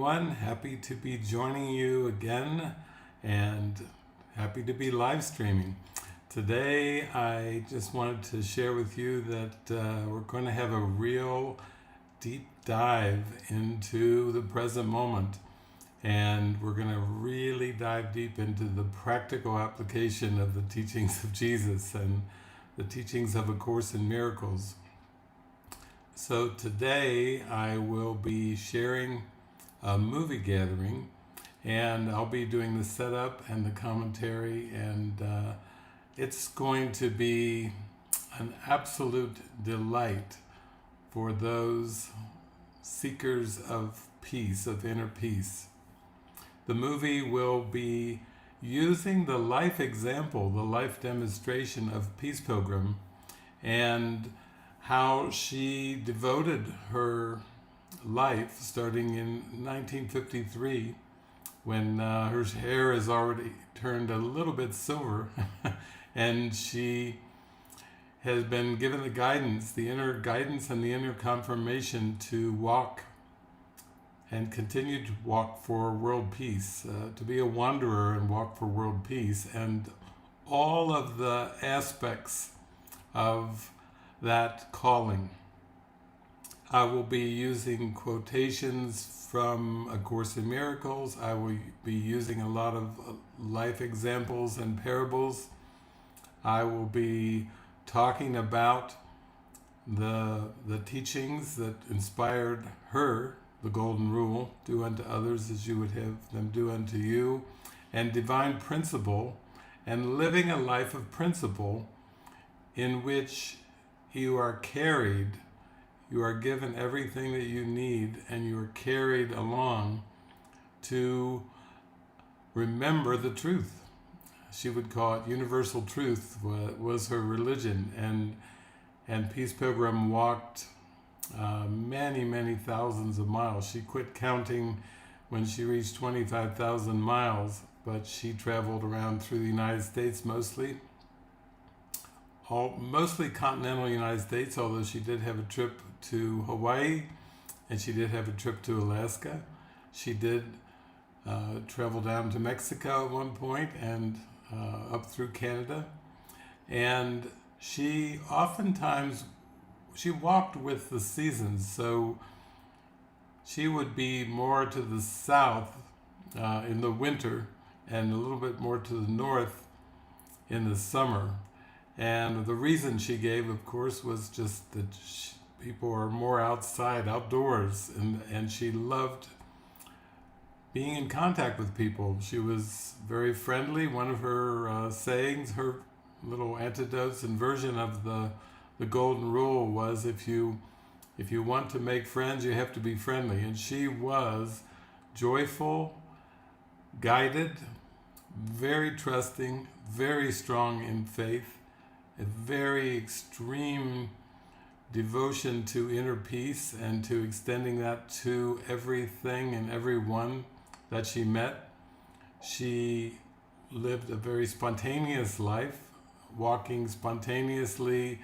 everyone. Happy to be joining you again and happy to be live streaming. Today, I just wanted to share with you that we're going to have a real deep dive into the present moment. And we're going to really dive deep into the practical application of the teachings of Jesus and the teachings of A Course in Miracles. So today I will be sharing a movie gathering, and I'll be doing the setup and the commentary, and it's going to be an absolute delight for those seekers of peace, of inner peace. The movie will be using the life example, the life demonstration of Peace Pilgrim, and how she devoted her life starting in 1953 when her hair has already turned a little bit silver and she has been given the guidance, the inner guidance and the inner confirmation to walk and continue to walk for world peace, to be a wanderer and walk for world peace, and all of the aspects of that calling. I will be using quotations from A Course in Miracles. I will be using a lot of life examples and parables. I will be talking about the teachings that inspired her, the Golden Rule, do unto others as you would have them do unto you, and divine principle, and living a life of principle in which you are carried, you are given everything that you need, and you are carried along to remember the truth. She would call it universal truth, was her religion, and Peace Pilgrim walked many, many thousands of miles. She quit counting when she reached 25,000 miles, but she traveled around through the United States mostly continental United States, although she did have a trip to Hawaii and she did have a trip to Alaska. She did travel down to Mexico at one point and up through Canada. And she walked with the seasons, so she would be more to the south in the winter and a little bit more to the north in the summer. And the reason she gave, of course, was just that people are more outdoors, and she loved being in contact with people. She was very friendly. One of her sayings, her little antidotes and version of the Golden Rule was, if you want to make friends, you have to be friendly. And she was joyful, guided, very trusting, very strong in faith, a very extreme devotion to inner peace and to extending that to everything and everyone that she met. She lived a very spontaneous life, walking spontaneously,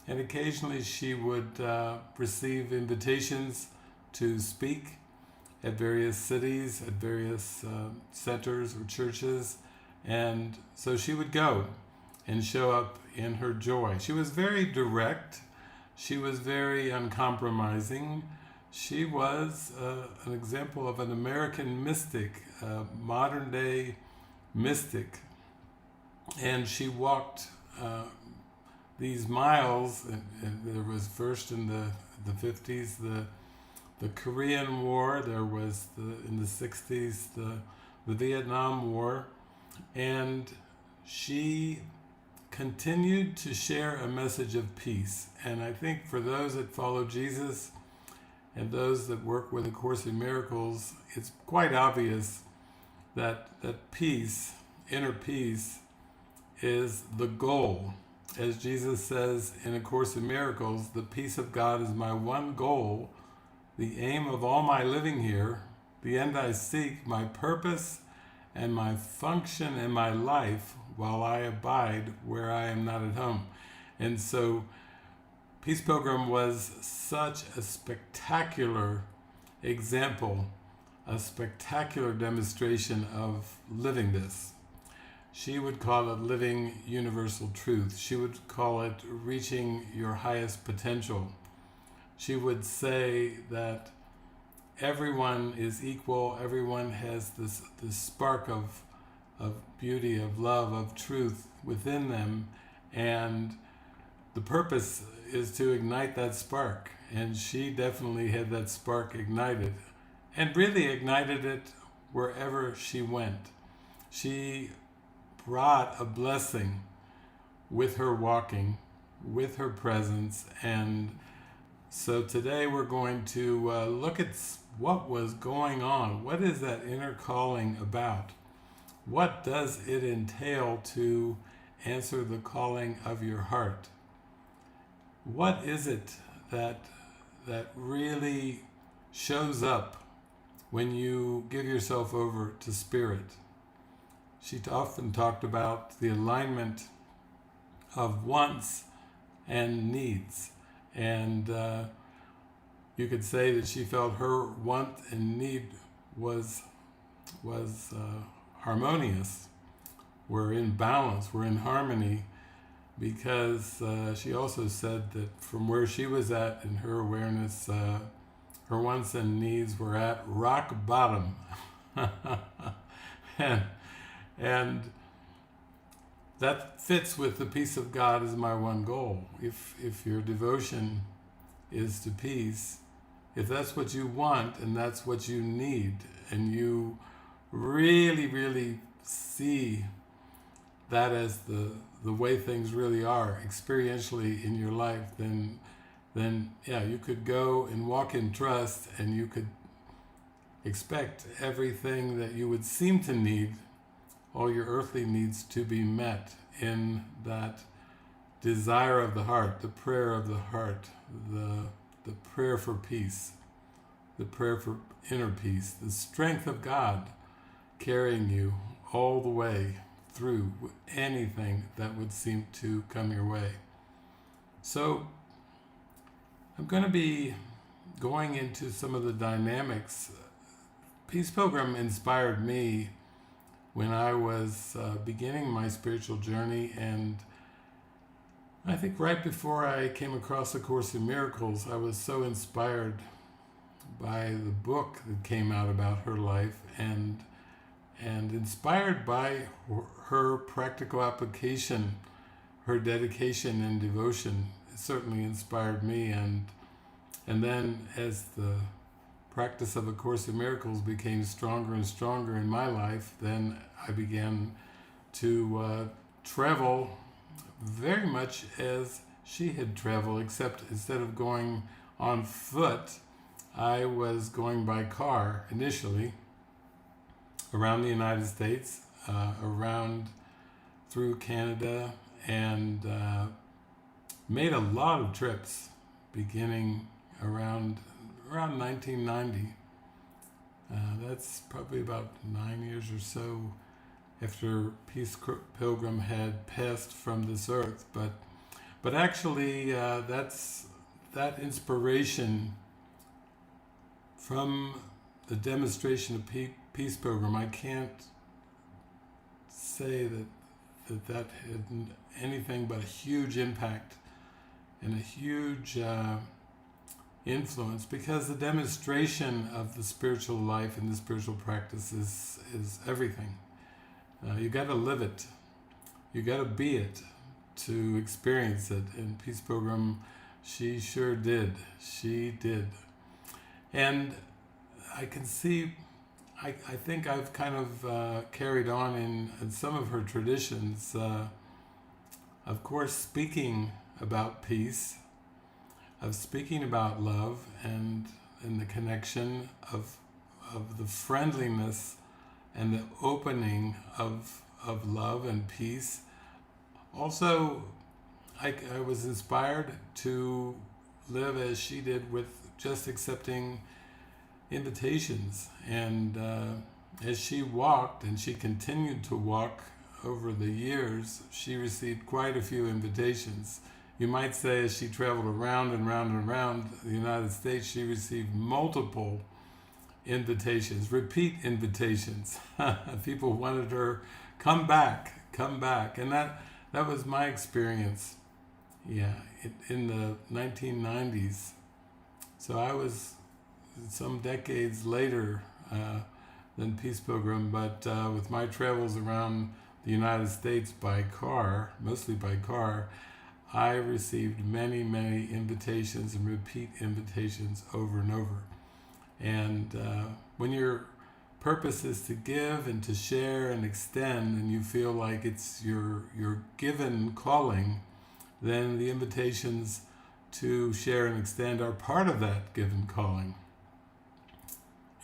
and occasionally she would receive invitations to speak at various cities, at various centers or churches, and so she would go and show up in her joy. She was very direct. She was very uncompromising. She was an example of an American mystic, a modern day mystic. And she walked these miles, and there was first in the 50s, the Korean War, there was in the 60s, the Vietnam War, and she continued to share a message of peace. And I think for those that follow Jesus and those that work with A Course in Miracles, it's quite obvious that peace, inner peace, is the goal. As Jesus says in A Course in Miracles, the peace of God is my one goal, the aim of all my living here, the end I seek, my purpose and my function in my life while I abide where I am not at home. And so Peace Pilgrim was such a spectacular example a spectacular demonstration of living this. She would call it living universal truth. She would call it reaching your highest potential. She would say that everyone is equal, everyone has this spark of beauty, of love, of truth within them, and the purpose is to ignite that spark. And she definitely had that spark ignited, and really ignited it wherever she went. She brought a blessing with her walking, with her presence. And so today we're going to look at what was going on. What is that inner calling about? What does it entail to answer the calling of your heart? What is it that really shows up when you give yourself over to Spirit? She often talked about the alignment of wants and needs. And you could say that she felt her want and need was harmonious. We're in balance, we're in harmony, because she also said that from where she was at in her awareness, her wants and needs were at rock bottom. and that fits with the peace of God as my one goal. If your devotion is to peace, if that's what you want and that's what you need, and you really, really see that as the way things really are experientially in your life, then yeah, you could go and walk in trust, and you could expect everything that you would seem to need, all your earthly needs, to be met in that desire of the heart, the prayer of the heart, the prayer for peace, the prayer for inner peace, the strength of God carrying you all the way through anything that would seem to come your way. So I'm going to be going into some of the dynamics. Peace Pilgrim inspired me when I was beginning my spiritual journey, and I think right before I came across A Course in Miracles, I was so inspired by the book that came out about her life, and inspired by her practical application, her dedication and devotion. It certainly inspired me, and then as the practice of A Course in Miracles became stronger and stronger in my life, then I began to travel very much as she had traveled, except instead of going on foot, I was going by car initially around the United States, around through Canada, and made a lot of trips beginning around 1990. That's probably about 9 years or so after Peace Pilgrim had passed from this earth. But actually, that inspiration from the demonstration of Peace Pilgrim, I can't say that had anything but a huge impact and a huge influence, because the demonstration of the spiritual life and the spiritual practice is everything. You got to live it. You got to be it to experience it. And Peace Pilgrim, she sure did. She did. And I can see, I think I've kind of carried on in some of her traditions. Of course, speaking about peace, of speaking about love, and the connection of the friendliness and the opening of love and peace. Also, I was inspired to live as she did, with just accepting invitations. And as she walked, and she continued to walk over the years, she received quite a few invitations. You might say as she traveled around and around and around the United States, she received multiple invitations, repeat invitations. People wanted her, come back. And that was my experience, in the 1990s. So I was some decades later than Peace Pilgrim, but with my travels around the United States by car, mostly by car, I received many, many invitations and repeat invitations over and over. And when your purpose is to give and to share and extend, and you feel like it's your given calling, then the invitations to share and extend are part of that given calling.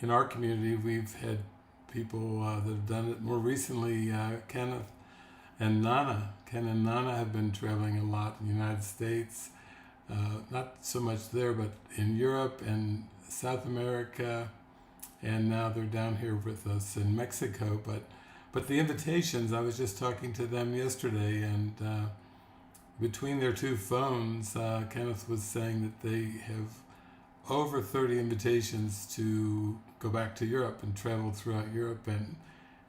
In our community, we've had people that have done it more recently. Ken and Nana have been traveling a lot in the United States, not so much there, but in Europe and South America, and now they're down here with us in Mexico. But the invitations, I was just talking to them yesterday, and between their two phones, Kenneth was saying that they have over 30 invitations to go back to Europe and travel throughout Europe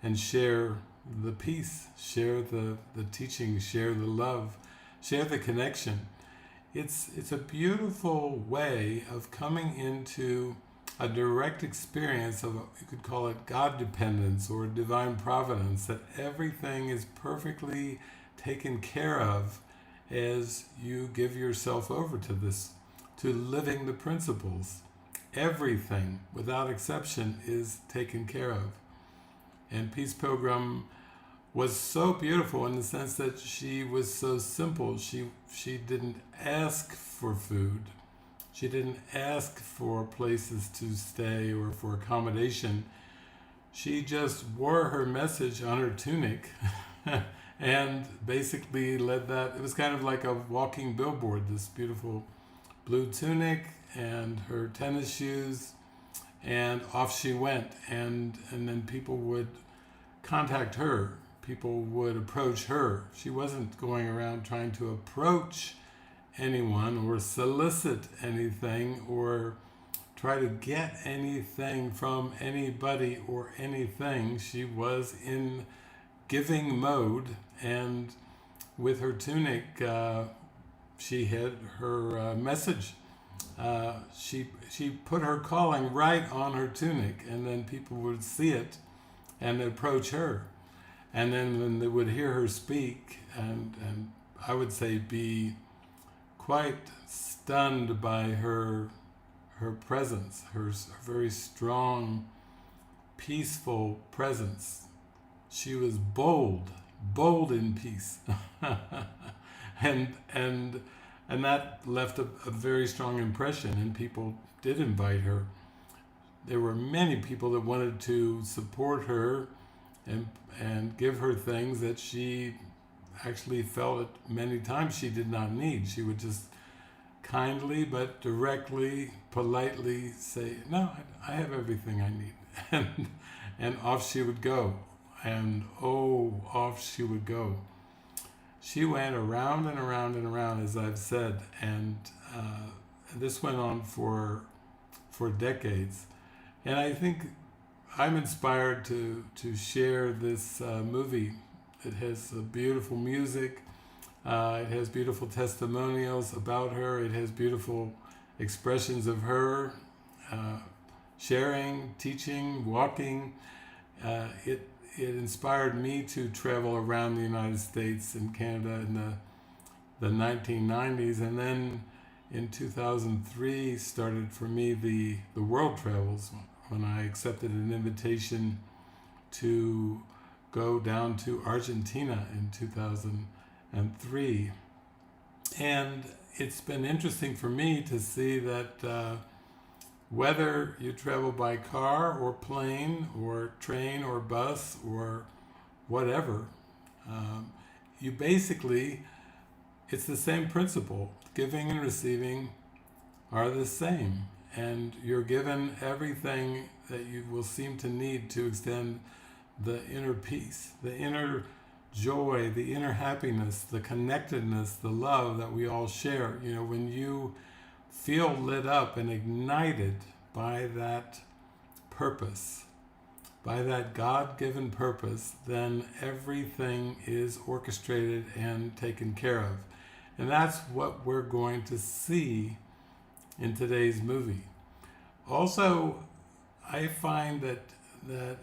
and share the peace, share the teaching, share the love, share the connection. It's a beautiful way of coming into a direct experience of, you could call it God dependence or divine providence, that everything is perfectly taken care of as you give yourself over to this, to living the principles. Everything, without exception, is taken care of. And Peace Pilgrim was so beautiful in the sense that she was so simple. She didn't ask for food. She didn't ask for places to stay or for accommodation. She just wore her message on her tunic and basically led that. It was kind of like a walking billboard, this beautiful blue tunic and her tennis shoes, and off she went. And then people would contact her. People would approach her. She wasn't going around trying to approach anyone or solicit anything or try to get anything from anybody or anything. She was in giving mode, and with her tunic, she had her message. She put her calling right on her tunic, and then people would see it and approach her. And then when they would hear her speak, and I would say be quite stunned by her presence, her very strong, peaceful presence. She was bold in peace. and that left a very strong impression, and people did invite her. There were many people that wanted to support her and give her things that she actually felt at many times she did not need. She would just kindly but directly, politely say, "No, I have everything I need." And off she would go. And off she would go. She went around and around and around, as I've said, and this went on for decades. And I think I'm inspired to share this movie. It has beautiful music. It has beautiful testimonials about her. It has beautiful expressions of her sharing, teaching, walking. It inspired me to travel around the United States and Canada in the 1990s, and then in 2003 started for me the world travels, when I accepted an invitation to go down to Argentina in 2003. And it's been interesting for me to see that whether you travel by car or plane or train or bus or whatever, you basically, it's the same principle. Giving and receiving are the same. And you're given everything that you will seem to need to extend the inner peace, the inner joy, the inner happiness, the connectedness, the love that we all share. You know, when you feel lit up and ignited by that purpose, by that God-given purpose, then everything is orchestrated and taken care of. And that's what we're going to see in today's movie. Also, I find that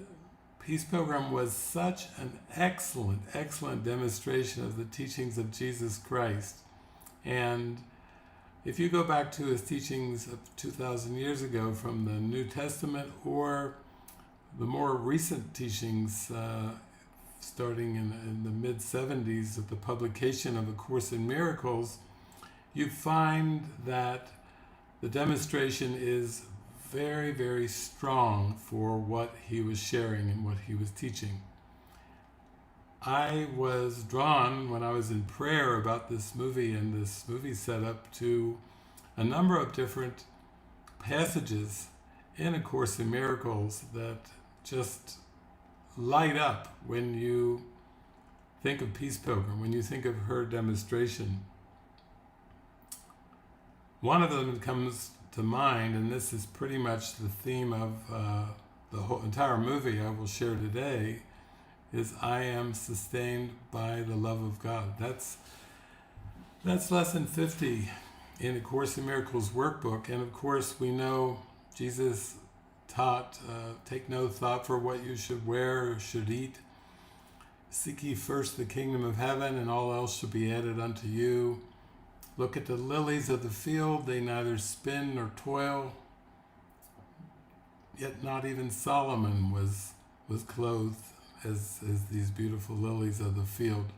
Peace Pilgrim was such an excellent demonstration of the teachings of Jesus Christ. And if you go back to his teachings of 2,000 years ago from the New Testament, or the more recent teachings starting in the mid-70s of the publication of A Course in Miracles, you find that the demonstration is very, very strong for what he was sharing and what he was teaching. I was drawn, when I was in prayer about this movie and this movie setup, to a number of different passages in A Course in Miracles that just light up when you think of Peace Pilgrim, when you think of her demonstration. One of them comes to mind, and this is pretty much the theme of the whole entire movie I will share today, is I am sustained by the love of God. That's lesson 50 in A Course in Miracles workbook. And of course we know Jesus taught, take no thought for what you should wear or should eat. Seek ye first the kingdom of heaven, and all else shall be added unto you. Look at the lilies of the field, they neither spin nor toil, yet not even Solomon was clothed as these beautiful lilies of the field.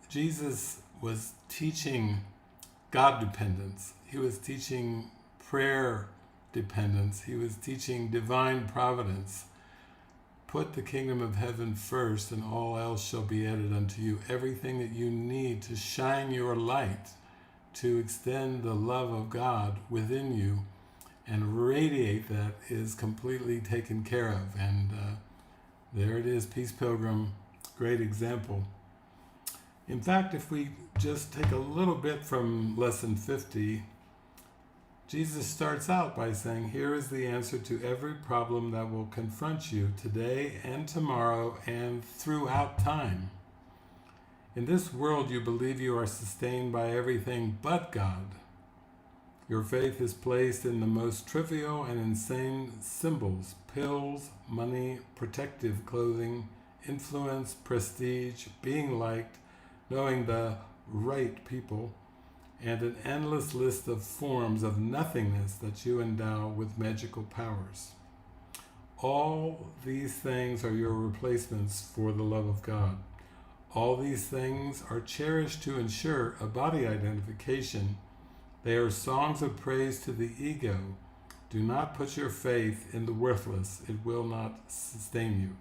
Jesus was teaching God dependence. He was teaching prayer dependence. He was teaching divine providence. Put the kingdom of heaven first, and all else shall be added unto you. Everything that you need to shine your light, to extend the love of God within you and radiate that, is completely taken care of. And there it is, Peace Pilgrim, great example. In fact, if we just take a little bit from lesson 50, Jesus starts out by saying, here is the answer to every problem that will confront you today and tomorrow and throughout time. In this world you believe you are sustained by everything but God. Your faith is placed in the most trivial and insane symbols: pills, money, protective clothing, influence, prestige, being liked, knowing the right people, and an endless list of forms of nothingness that you endow with magical powers. All these things are your replacements for the love of God. All these things are cherished to ensure a body identification. They are songs of praise to the ego. Do not put your faith in the worthless. It will not sustain you.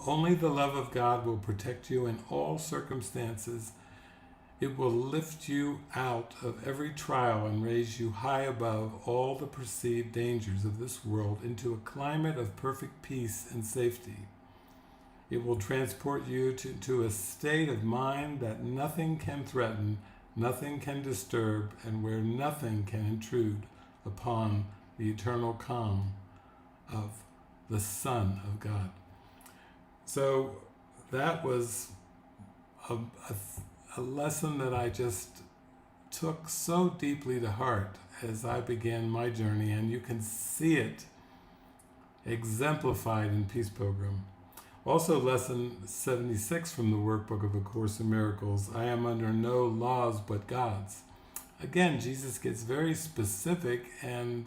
Only the love of God will protect you in all circumstances. It will lift you out of every trial and raise you high above all the perceived dangers of this world into a climate of perfect peace and safety. It will transport you to a state of mind that nothing can threaten, nothing can disturb, and where nothing can intrude upon the eternal calm of the Son of God. So that was a lesson that I just took so deeply to heart as I began my journey, and you can see it exemplified in Peace Pilgrim. Also, lesson 76 from the workbook of A Course in Miracles, I am under no laws but God's. Again, Jesus gets very specific, and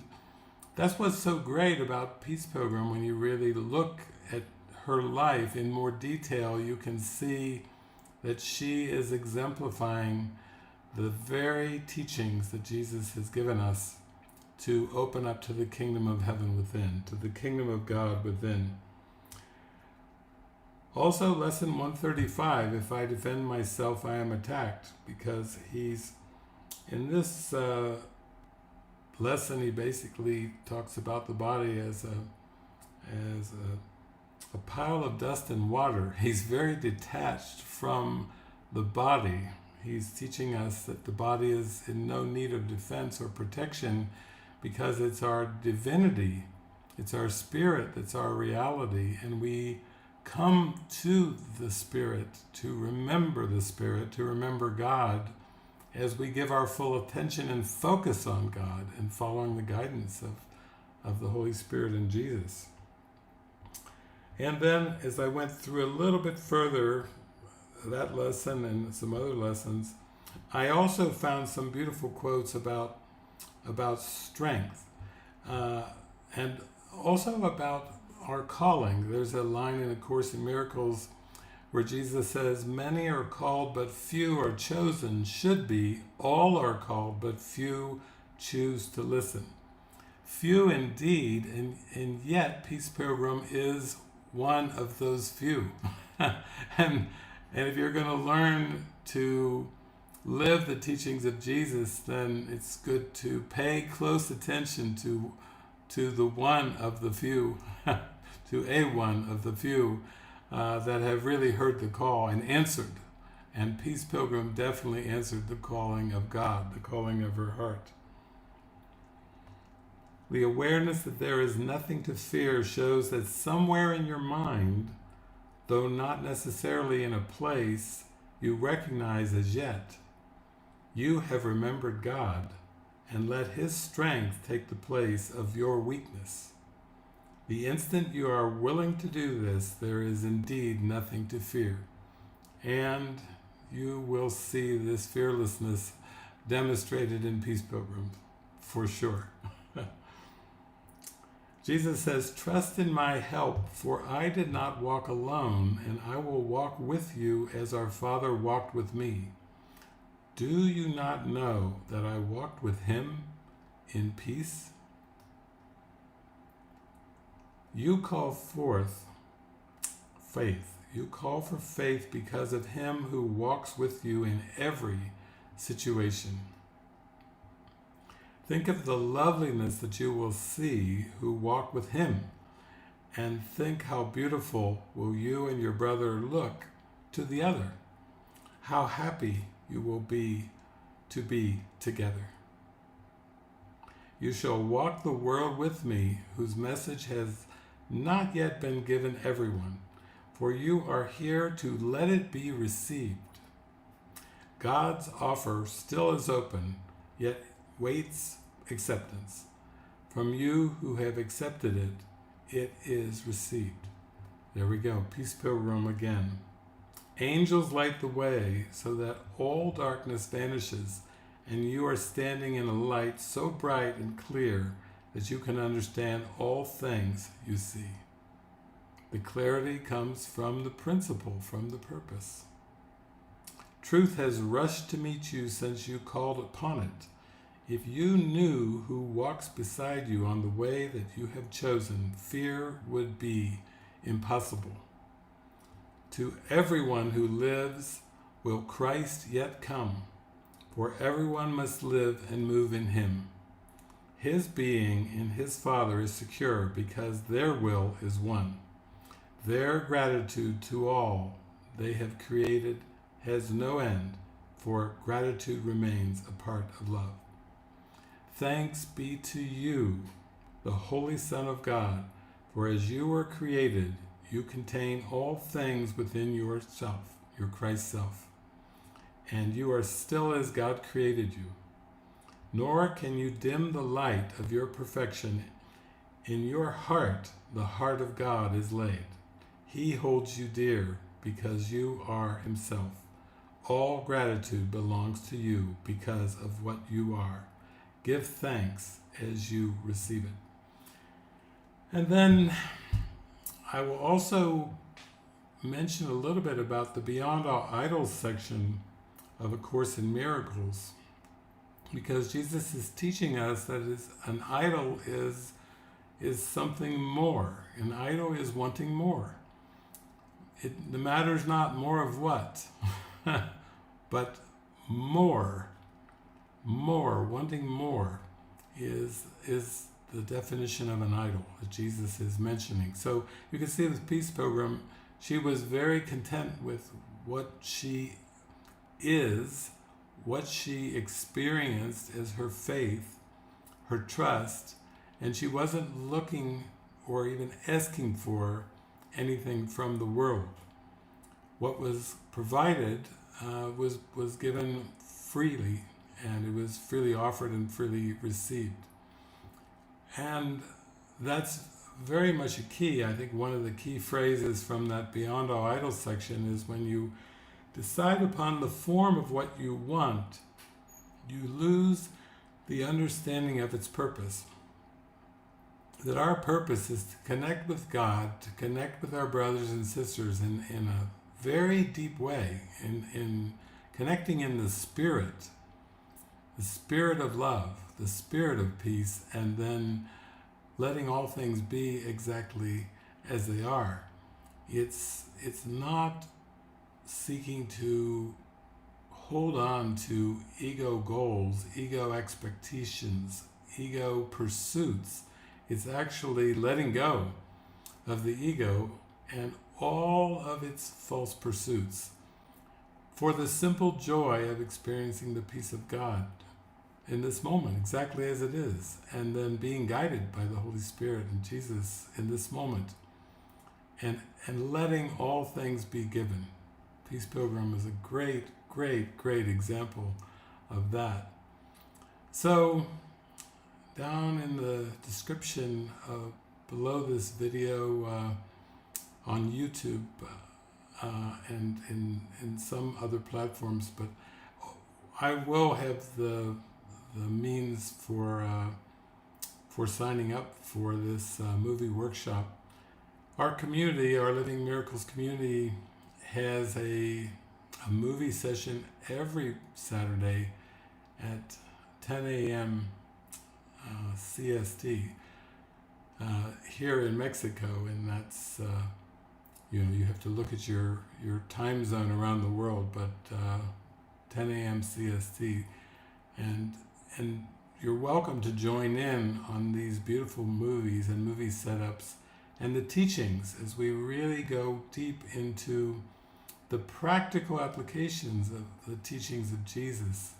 that's what's so great about Peace Pilgrim. When you really look at her life in more detail, you can see that she is exemplifying the very teachings that Jesus has given us to open up to the kingdom of heaven within, to the kingdom of God within. Also, lesson 135, if I defend myself, I am attacked, because he's, in this lesson, he basically talks about the body as a pile of dust and water. He's very detached from the body. He's teaching us that the body is in no need of defense or protection, because it's our divinity It's our spirit that's our reality, and we come to the Spirit, to remember the Spirit, to remember God, as we give our full attention and focus on God and following the guidance of the Holy Spirit and Jesus. And then, as I went through a little bit further, that lesson and some other lessons, I also found some beautiful quotes about strength, and also about our calling. There's a line in A Course in Miracles where Jesus says, "Many are called, but few are chosen. Should be, all are called, but few choose to listen." Few indeed, and yet Peace Pilgrim is one of those few. and if you're going to learn to live the teachings of Jesus, then it's good to pay close attention to the one of the few, to a one of the few that have really heard the call and answered. And Peace Pilgrim definitely answered the calling of God, the calling of her heart. The awareness that there is nothing to fear shows that somewhere in your mind, though not necessarily in a place you recognize as yet, you have remembered God and let His strength take the place of your weakness. The instant you are willing to do this, there is indeed nothing to fear. And you will see this fearlessness demonstrated in Peace Pilgrim, for sure. Jesus says, "Trust in my help, for I did not walk alone, and I will walk with you as our Father walked with me. Do you not know that I walked with Him in peace?" You call forth faith. You call for faith because of Him who walks with you in every situation. Think of the loveliness that you will see who walk with Him, and think how beautiful will you and your brother look to the other. How happy you will be to be together. You shall walk the world with me, whose message has not yet been given everyone, for you are here to let it be received. God's offer still is open, yet waits acceptance. From you who have accepted it, it is received. There we go, Peace Pilgrim again. Angels light the way so that all darkness vanishes, and you are standing in a light so bright and clear that you can understand all things you see. The clarity comes from the principle, from the purpose. Truth has rushed to meet you since you called upon it. If you knew who walks beside you on the way that you have chosen, fear would be impossible. To everyone who lives will Christ yet come, for everyone must live and move in Him. His being in His Father is secure because their will is one. Their gratitude to all they have created has no end, for gratitude remains a part of love. Thanks be to you, the Holy Son of God, for as you were created, you contain all things within yourself, your Christ self, and you are still as God created you. Nor can you dim the light of your perfection. In your heart, the heart of God is laid. He holds you dear because you are Himself. All gratitude belongs to you because of what you are. Give thanks as you receive it. And then I will also mention a little bit about the Beyond All Idols section of A Course in Miracles, because Jesus is teaching us that an idol is something more. An idol is wanting more. The matter is not more of what, but more, wanting more is the definition of an idol that Jesus is mentioning. So you can see with Peace Pilgrim, she was very content with what she is, what she experienced as her faith, her trust, and she wasn't looking or even asking for anything from the world. What was provided was given freely, and it was freely offered and freely received. And that's very much a key. I think one of the key phrases from that Beyond All Idols section is when you decide upon the form of what you want, you lose the understanding of its purpose. That our purpose is to connect with God, to connect with our brothers and sisters in a very deep way, in connecting in the spirit of love, the spirit of peace, and then letting all things be exactly as they are. It's not seeking to hold on to ego goals, ego expectations, ego pursuits. It's actually letting go of the ego and all of its false pursuits for the simple joy of experiencing the peace of God in this moment, exactly as it is, and then being guided by the Holy Spirit and Jesus in this moment, and letting all things be given. Peace Pilgrim is a great, great, great example of that. So, down in the description below this video on YouTube and in some other platforms, but I will have the means for signing up for this movie workshop. Our community, our Living Miracles community, has a movie session every Saturday at 10 a.m. CST here in Mexico, and that's you have to look at your time zone around the world, but 10 a.m. CST, and you're welcome to join in on these beautiful movies and movie setups and the teachings as we really go deep into the practical applications of the teachings of Jesus.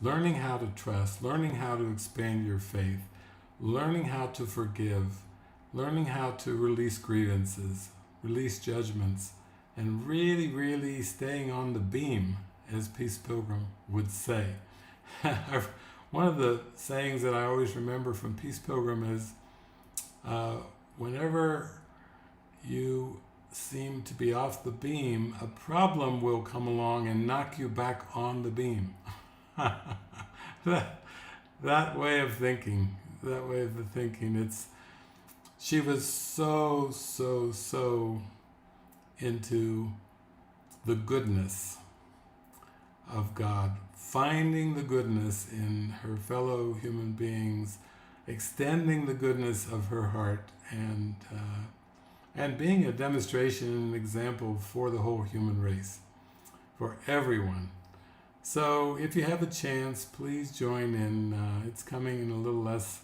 Learning how to trust, learning how to expand your faith, learning how to forgive, learning how to release grievances, release judgments, and really, really staying on the beam, as Peace Pilgrim would say. One of the sayings that I always remember from Peace Pilgrim is, whenever you seem to be off the beam, a problem will come along and knock you back on the beam. that way of thinking, she was so into the goodness of God, finding the goodness in her fellow human beings, extending the goodness of her heart, and being a demonstration and an example for the whole human race, for everyone. So if you have a chance, please join in. It's coming in a little less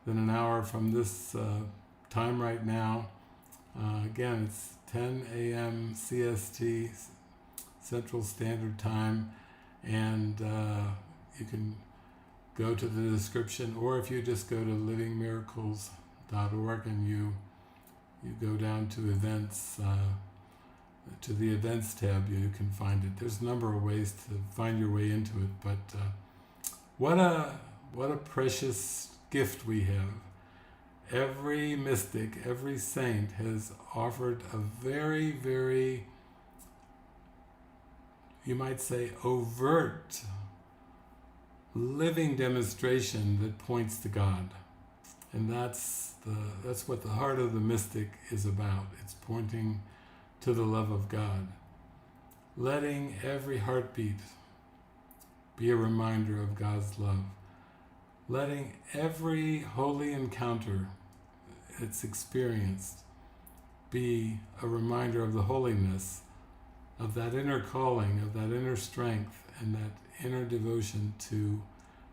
than an hour from this time right now. Again, it's 10 a.m. CST, Central Standard Time, and you can go to the description, or if you just go to livingmiracles.org and you go down to events, to the events tab, you can find it. There's a number of ways to find your way into it, but what a precious gift we have. Every mystic, every saint has offered a very, very, you might say, overt, living demonstration that points to God. And that's what the heart of the mystic is about. It's pointing to the love of God. Letting every heartbeat be a reminder of God's love. Letting every holy encounter it's experienced be a reminder of the holiness, of that inner calling, of that inner strength, and that inner devotion to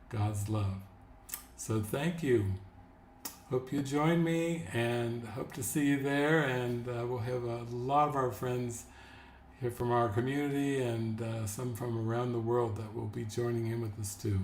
God's love. So thank you. Hope you join me, and hope to see you there, and we'll have a lot of our friends here from our community and some from around the world that will be joining in with us too.